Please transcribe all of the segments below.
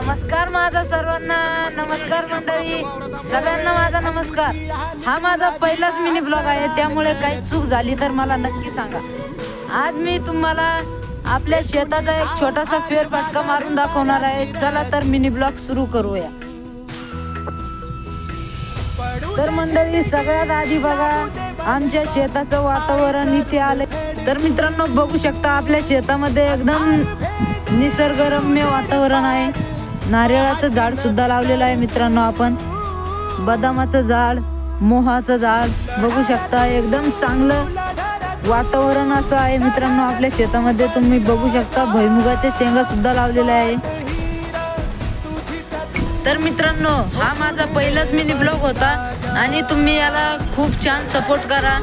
नमस्कार माझा सर्वांना, नमस्कार मंडळी सगळ्यांना माझा नमस्कार। हा माझा पहिलाच मिनी ब्लॉग आहे, त्यामुळे काही चूक झाली तर मला नक्की सांगा। आज मी तुम्हाला आपल्या शेताचा एक छोटासा फेरफटका मारून दाखवणार आहे। चला तर मिनी ब्लॉग सुरू करूया। तर मंडळी सगळ्यात आधी बघा आमच्या शेताचं वातावरण इथे आले। तर मित्रांनो बघू शकता आपल्या शेतामध्ये एकदम निसर्गरम्य वातावरण आहे। नारळाचं झाड सुद्धा लावलेलं आहे मित्रांनो आपण, बदामाचं झाड, मोहाचं झाड बघू शकता। एकदम चांगलं वातावरण असं आहे मित्रांनो आपल्या शेतामध्ये। तुम्ही बघू शकता भुईमुगाच्या शेंगा सुद्धा लावलेल्या आहे। तर मित्रांनो हा माझा पहिलाच मिनी ब्लॉग होता आणि तुम्ही याला खूप छान सपोर्ट करा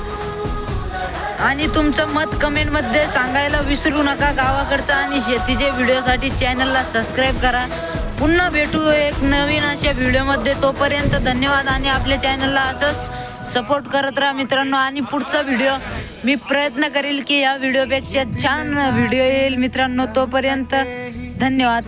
आणि तुमचं मत कमेंट मध्ये सांगायला विसरू नका। गावाकडचा आणि शेतीचे व्हिडिओसाठी चॅनलला सबस्क्राईब करा। पुन्हा भेटू एक नवीन अशा व्हिडिओमध्ये, तोपर्यंत धन्यवाद आणि आपल्या चॅनलला असंच सपोर्ट करत राहा मित्रांनो। आणि पुढचा व्हिडिओ मी प्रयत्न करेल की या व्हिडिओपेक्षा छान व्हिडिओ येईल मित्रांनो। तोपर्यंत धन्यवाद।